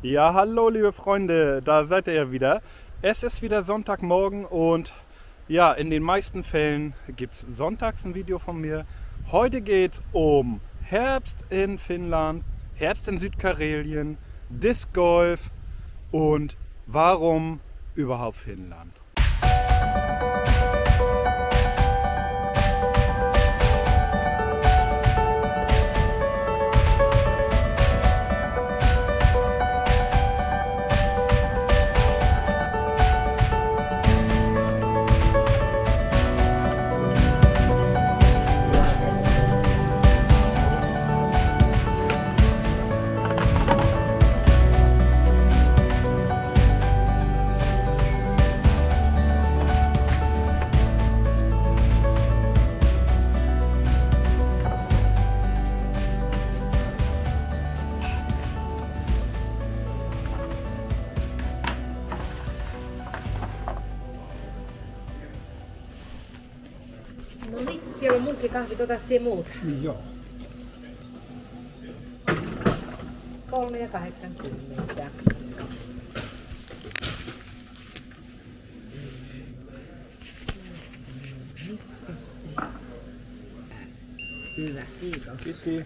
Ja, hallo liebe Freunde, da seid ihr ja wieder. Es ist wieder Sonntagmorgen und ja, in den meisten Fällen gibt es sonntags ein Video von mir. Heute geht es um Herbst in Finnland, Herbst in Südkarelien, Disc Golf und warum überhaupt Finnland. No niin, siellä on munkkikahvit, otat siihen muuta. Joo. 3,80. Hyvä, kiitos. Kiitos.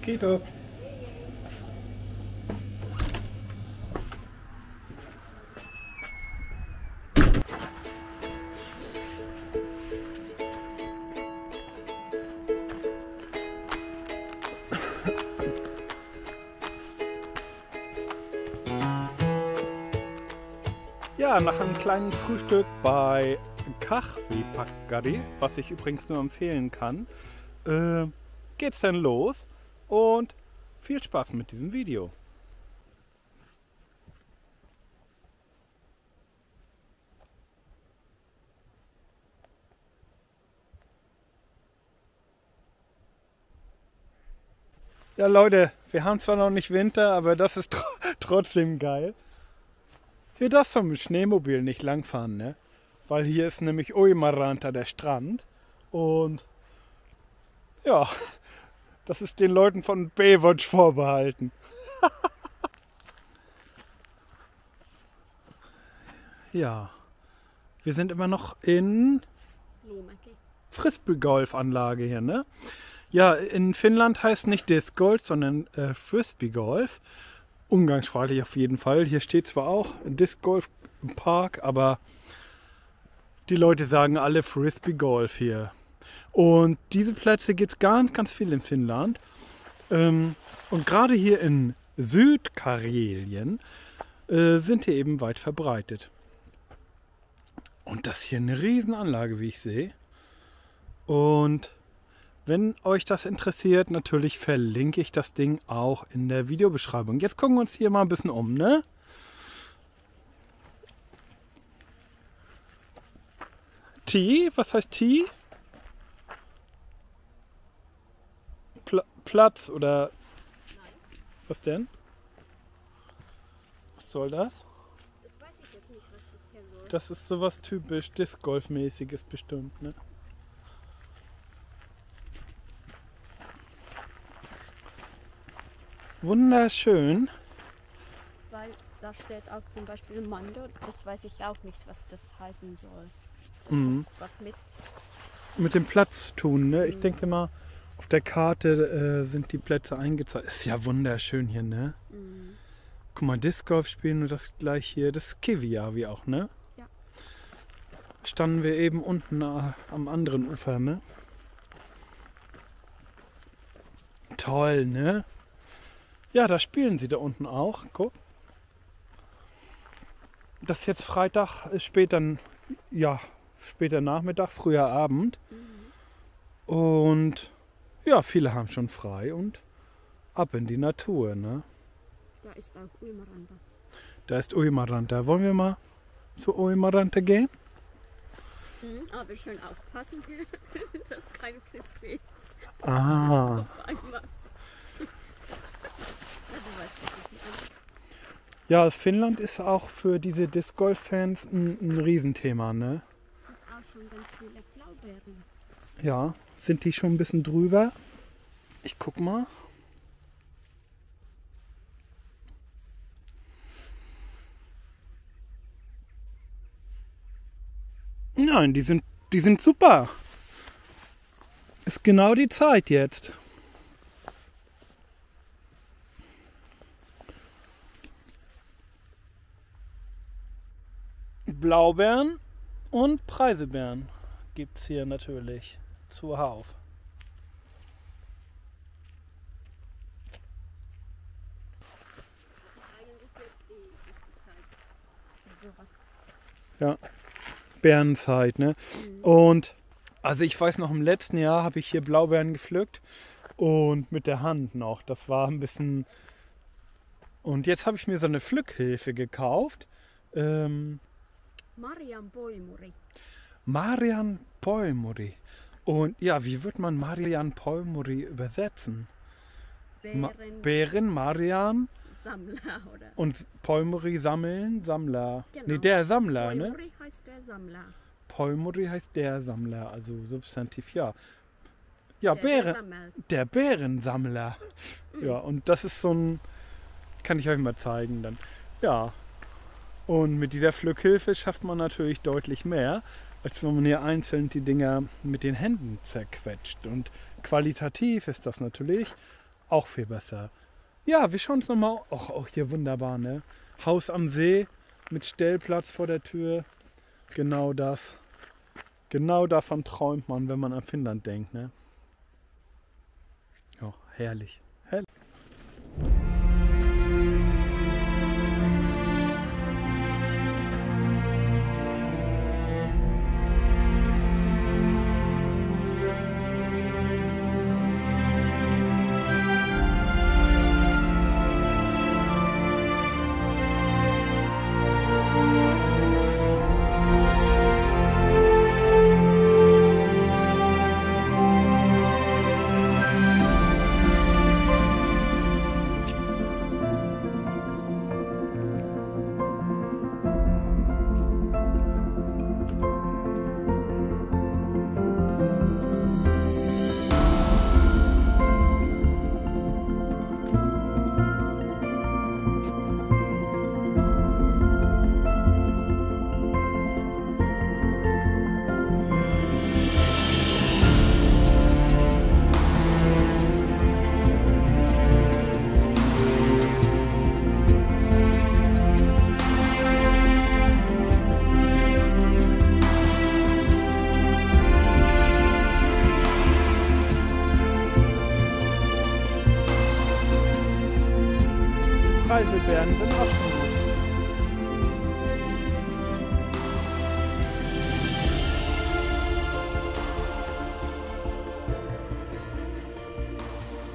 Kiitos. Ja, nach einem kleinen Frühstück bei Kahvipakkari, was ich übrigens nur empfehlen kann, geht's dann los. Und viel Spaß mit diesem Video. Ja Leute, wir haben zwar noch nicht Winter, aber das ist trotzdem geil. Hier darfst du mit Schneemobil nicht langfahren, ne? Weil hier ist nämlich Uimaranta, der Strand. Und ja, das ist den Leuten von Baywatch vorbehalten. Ja, wir sind immer noch in Frisbee-Golf-Anlage hier, ne? Ja, in Finnland heißt nicht Disc Golf, sondern Frisbee-Golf. Umgangssprachlich auf jeden Fall. Hier steht zwar auch Disc Golf im Park, aber die Leute sagen alle Frisbee-Golf hier. Und diese Plätze gibt es ganz, ganz viel in Finnland. Und gerade hier in Südkarelien sind die eben weit verbreitet. Und das hier eine Riesenanlage, wie ich sehe. Und wenn euch das interessiert, natürlich verlinke ich das Ding auch in der Videobeschreibung. Jetzt gucken wir uns hier mal ein bisschen um, ne? Tee? Was heißt Tee? Platz oder was denn? Was soll das? Das weiß ich jetzt nicht, was das hier soll. Das ist sowas typisch Disc Golf mäßiges bestimmt, ne? Wunderschön. Weil da steht auch zum Beispiel Mando, das weiß ich auch nicht, was das heißen soll. Das Mhm. hat was Mit dem Platz zu tun, ne? Ich denke mal, auf der Karte sind die Plätze eingezeichnet. Ist ja wunderschön hier, ne? Mhm. Guck mal, Disc Golf spielen und das gleich hier, das Kiviavi auch, ne? Ja. Standen wir eben unten am anderen Ufer, ne? Toll, ne? Ja, da spielen sie da unten auch, guck. Das ist jetzt Freitag, ist später Nachmittag, früher Abend. Und ja, viele haben schon frei und ab in die Natur, ne? Da ist auch Uimaranta. Da ist Uimaranta. Wollen wir mal zu Uimaranta gehen? Aber schön aufpassen, dass kein Frisbee Ah, auf einmal. Ja, du weißt, was ich meine. ja, Finnland ist auch für diese Disc Golf Fans ein Riesenthema, ne? Gibt auch schon ganz viele Blaubeeren. Ja, sind die schon ein bisschen drüber? Ich guck mal. Nein, die sind super. Ist genau die Zeit jetzt. Blaubeeren und Preiselbeeren gibt es hier natürlich zuhauf. Eigentlich jetzt die beste Zeit für sowas. Ja, Beerenzeit, ne? Und also ich weiß noch, im letzten Jahr habe ich hier Blaubeeren gepflückt und mit der Hand noch. Das war ein bisschen. Und jetzt habe ich mir so eine Pflückhilfe gekauft. Marian Poimuri. Marian Poimuri. Und ja, wie wird man Marian Poimuri übersetzen? Bären, Marian Sammler, oder? und Poimuri sammeln, Sammler. Genau. Nee, der Sammler, ne? Poimuri heißt der Sammler. Poimuri heißt der Sammler, also Substantiv, ja. Ja, Der Bären. sammelt. Der Bärensammler. Ja, und das ist so ein. Kann ich euch mal zeigen dann. Ja. Und mit dieser Pflückhilfe schafft man natürlich deutlich mehr, als wenn man hier einzeln die Dinger mit den Händen zerquetscht. Und qualitativ ist das natürlich auch viel besser. Ja, wir schauen uns nochmal. Auch hier wunderbar, ne? Haus am See mit Stellplatz vor der Tür. Genau das. Genau davon träumt man, wenn man an Finnland denkt, ne? Oh, herrlich. Herrlich. Preiselbeeren sind auch schon gut.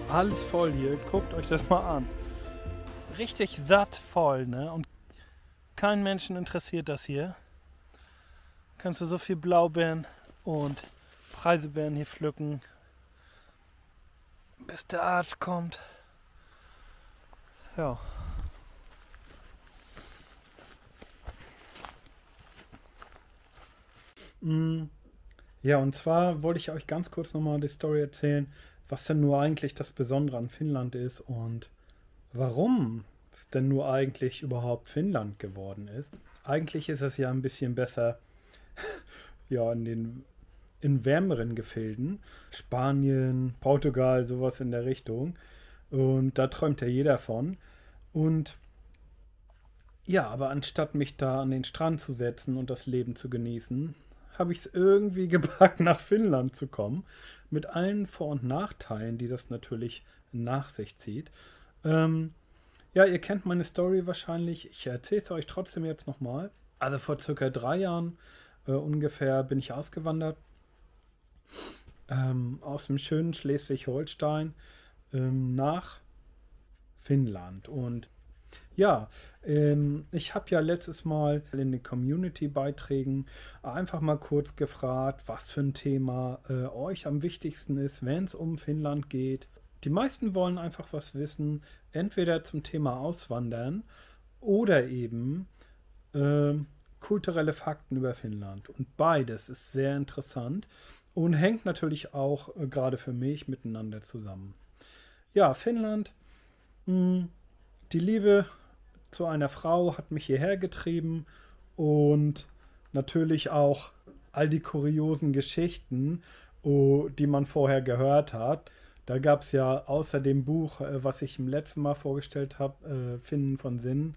Alles voll hier, guckt euch das mal an. Richtig satt voll, ne? Und kein Menschen interessiert das hier. Kannst du so viel Blaubeeren und Preiselbeeren hier pflücken, bis der Arzt kommt. Ja. Ja, und zwar wollte ich euch ganz kurz nochmal die Story erzählen, was denn nur eigentlich das Besondere an Finnland ist. Und warum es denn nur eigentlich überhaupt Finnland geworden ist. Eigentlich ist es ja ein bisschen besser ja, in wärmeren Gefilden. Spanien, Portugal, sowas in der Richtung. Und da träumt ja jeder von. Und ja, aber anstatt mich da an den Strand zu setzen und das Leben zu genießen, habe ich es irgendwie gepackt, nach Finnland zu kommen. Mit allen Vor- und Nachteilen, die das natürlich nach sich zieht. Ja, ihr kennt meine Story wahrscheinlich. Ich erzähle es euch trotzdem jetzt nochmal. Also vor circa 3 Jahren ungefähr bin ich ausgewandert. Aus dem schönen Schleswig-Holstein nach Finnland. Und ja, ich habe ja letztes Mal in den Community-Beiträgen einfach mal kurz gefragt, was für ein Thema euch am wichtigsten ist, wenn es um Finnland geht. Die meisten wollen einfach was wissen, entweder zum Thema Auswandern oder eben kulturelle Fakten über Finnland. Und beides ist sehr interessant und hängt natürlich auch gerade für mich miteinander zusammen. Ja, Finnland, die Liebe zu einer Frau hat mich hierher getrieben und natürlich auch all die kuriosen Geschichten, die man vorher gehört hat. Da gab es ja außer dem Buch, was ich im letzten Mal vorgestellt habe, Finden von Sinn,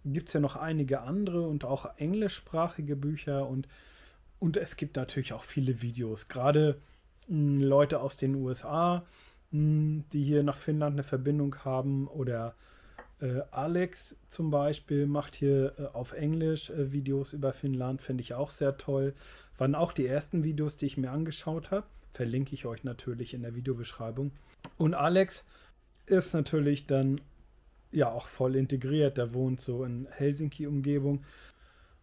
gibt es ja noch einige andere und auch englischsprachige Bücher und es gibt natürlich auch viele Videos, gerade Leute aus den USA, die hier nach Finnland eine Verbindung haben oder Alex zum Beispiel macht hier auf Englisch Videos über Finnland, finde ich auch sehr toll. Waren auch die ersten Videos, die ich mir angeschaut habe. Verlinke ich euch natürlich in der Videobeschreibung. Und Alex ist natürlich dann ja auch voll integriert. Der wohnt so in Helsinki-Umgebung.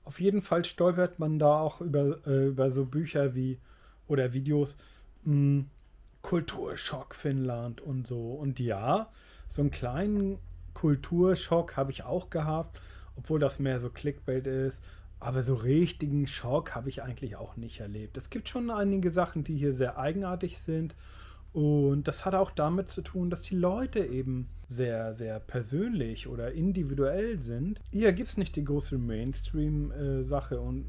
Auf jeden Fall stolpert man da auch über so Bücher wie oder Videos Kulturschock Finnland und so. Und ja, so einen kleinen Kulturschock habe ich auch gehabt, obwohl das mehr so Clickbait ist. Aber so richtigen Schock habe ich eigentlich auch nicht erlebt. Es gibt schon einige Sachen, die hier sehr eigenartig sind. Und das hat auch damit zu tun, dass die Leute eben sehr, sehr persönlich oder individuell sind. Hier gibt es nicht die große Mainstream-Sache und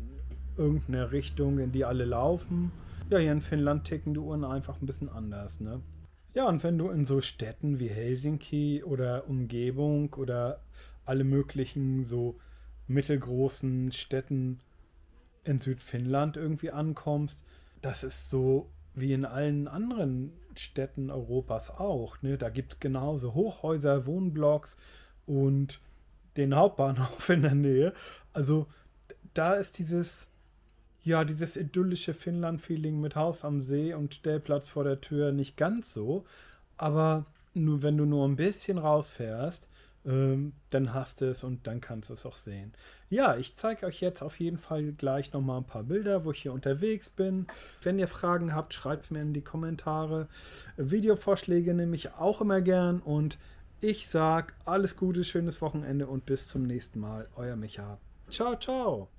irgendeine Richtung, in die alle laufen. Ja, hier in Finnland ticken die Uhren einfach ein bisschen anders, ne? Ja, und wenn du in so Städten wie Helsinki oder Umgebung oder alle möglichen so mittelgroßen Städten in Südfinnland irgendwie ankommst, das ist so wie in allen anderen Städten Europas auch. Ne? Da gibt es genauso Hochhäuser, Wohnblocks und den Hauptbahnhof in der Nähe. Also da ist dieses idyllische Finnland-Feeling mit Haus am See und Stellplatz vor der Tür nicht ganz so. Aber nur wenn du nur ein bisschen rausfährst, dann hast du es und dann kannst du es auch sehen. Ja, ich zeige euch jetzt auf jeden Fall gleich nochmal ein paar Bilder, wo ich hier unterwegs bin. Wenn ihr Fragen habt, schreibt es mir in die Kommentare. Videovorschläge nehme ich auch immer gern und ich sage alles Gute, schönes Wochenende und bis zum nächsten Mal. Euer Micha. Ciao, ciao.